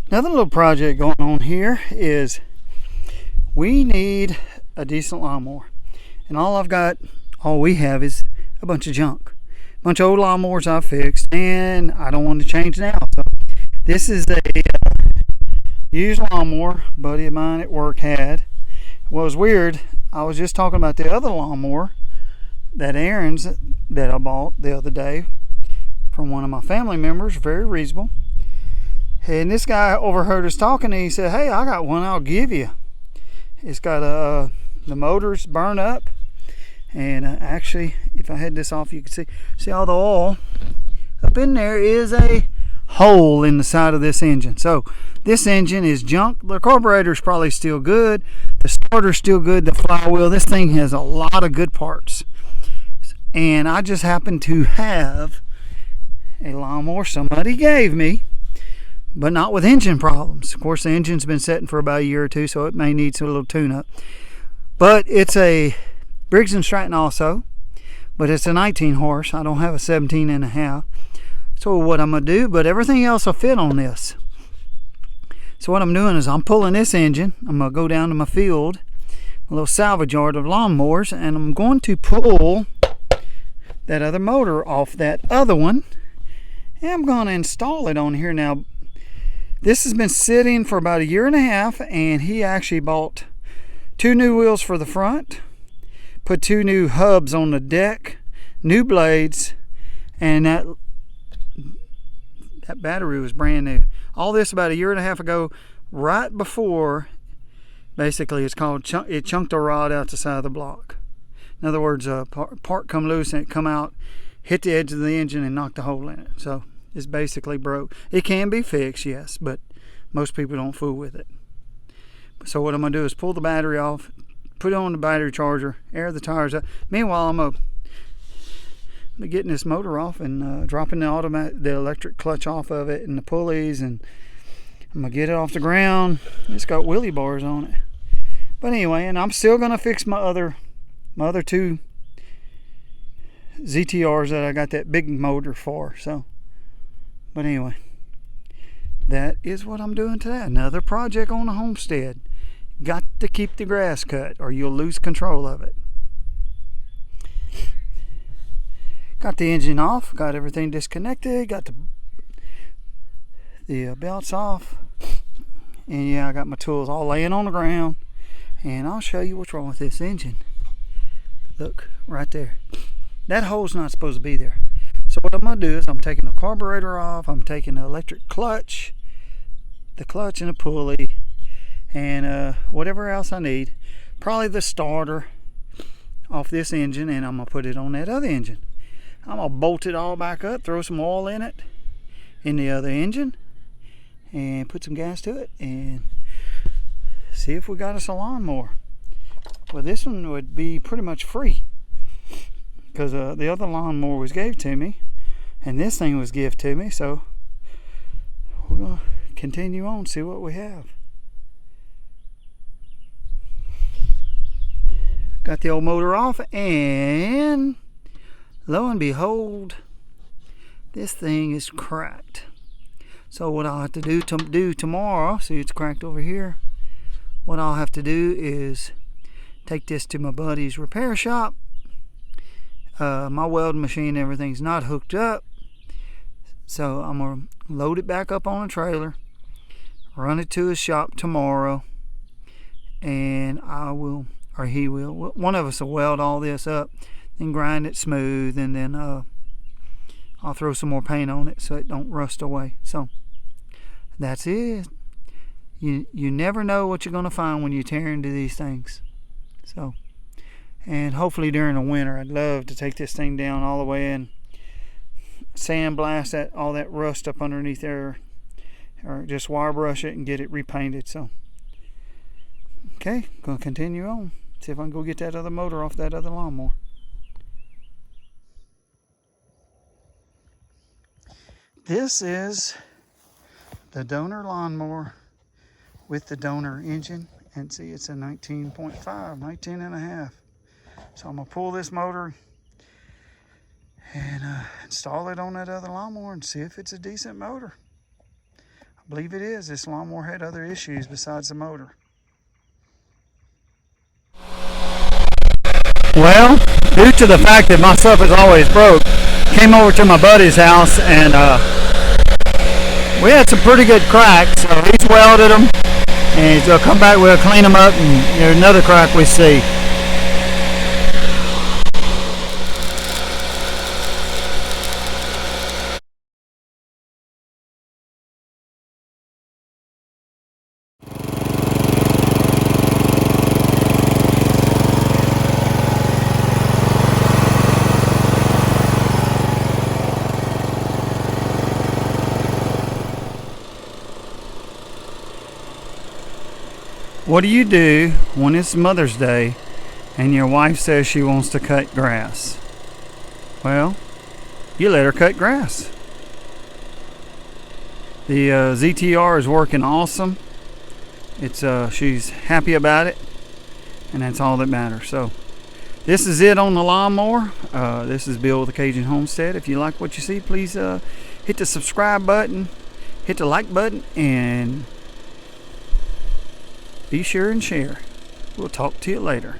Another little project going on here is we need a decent lawnmower. And all we have is a bunch of junk. A bunch of old lawnmowers I've fixed, and I don't want to change now. So this is a used lawnmower a buddy of mine at work had. What was weird, I was just talking about the other lawnmower that Aaron's that I bought the other day from one of my family members, very reasonable. And this guy overheard us talking, and he said, "Hey, I got one I'll give you. It's got the motor's burned up, and actually, if I had this off, you could see all the oil up in there is a hole in the side of this engine. So this engine is junk. The carburetor's probably still good. The starter's still good. The flywheel. This thing has a lot of good parts. And I just happen to have a lawnmower somebody gave me, but not with engine problems. Of course, the engine's been sitting for about a year or two, so it may need some little tune-up. But it's a Briggs & Stratton also, but it's a 19 horse. I don't have a 17 and a half. So what I'm going to do, but everything else will fit on this. So what I'm doing is I'm pulling this engine. I'm going to go down to my field, a little salvage yard of lawnmowers, and I'm going to pull that other motor off that other one. And I'm going to install it on here now. This has been sitting for about a year and a half, and he actually bought 2 new wheels for the front, put 2 new hubs on the deck, new blades, and that battery was brand new. All this about a year and a half ago, right before, basically it's called, it chunked a rod out the side of the block. In other words, a part come loose and it come out, hit the edge of the engine and knocked a hole in it. So it's basically broke. It can be fixed, yes, but most people don't fool with it. So what I'm going to do is pull the battery off, put it on the battery charger, air the tires up. Meanwhile, I'm getting this motor off and dropping the electric clutch off of it and the pulleys, and I'm going to get it off the ground. It's got wheelie bars on it. But anyway, and I'm still going to fix my other 2 ZTRs that I got that big motor for. So, but anyway, that is what I'm doing today. Another project on the homestead. Got to keep the grass cut or you'll lose control of it. Got the engine off, got everything disconnected, got the belts off, and yeah, I got my tools all laying on the ground, and I'll show you what's wrong with this engine. Look, right there. That hole's not supposed to be there. So what I'm going to do is I'm taking the carburetor off, I'm taking the electric clutch, the clutch and the pulley, and whatever else I need, probably the starter off this engine, and I'm going to put it on that other engine. I'm going to bolt it all back up, throw some oil in it, in the other engine, and put some gas to it, and see if we got us a lawnmower. Well, this one would be pretty much free, because the other lawnmower was gave to me, and this thing was given to me, so we're going to continue on, see what we have. Got the old motor off, and lo and behold, this thing is cracked. So what I'll have to do tomorrow, see it's cracked over here, what I'll have to do is take this to my buddy's repair shop. My welding machine, everything's not hooked up, so I'm gonna load it back up on a trailer, run it to his shop tomorrow, and I will, or he will, one of us will weld all this up and grind it smooth, and then I'll throw some more paint on it so it don't rust away. So that's it. You never know what you're going to find when you tear into these things. So, and hopefully during the winter, I'd love to take this thing down all the way and sandblast all that rust up underneath there, or just wire brush it and get it repainted. So okay, gonna continue on, see if I can go get that other motor off that other lawnmower. This is the donor lawnmower with the donor engine, and see it's a 19.5, 19 and a half. So I'm gonna pull this motor and install it on that other lawnmower and see if it's a decent motor. I believe it is. This lawnmower had other issues besides the motor. Well, due to the fact that my stuff is always broke, came over to my buddy's house and we had some pretty good cracks. So he's welded them and he's gonna come back, we'll clean them up, and there's another crack we see. What do you do when it's Mother's Day and your wife says she wants to cut grass? Well, you let her cut grass. The ZTR is working awesome. It's she's happy about it, and that's all that matters. So this is it on the lawnmower. This is Bill with the Cajun Homestead. If you like what you see, please hit the subscribe button, hit the like button, and be sure and share. We'll talk to you later.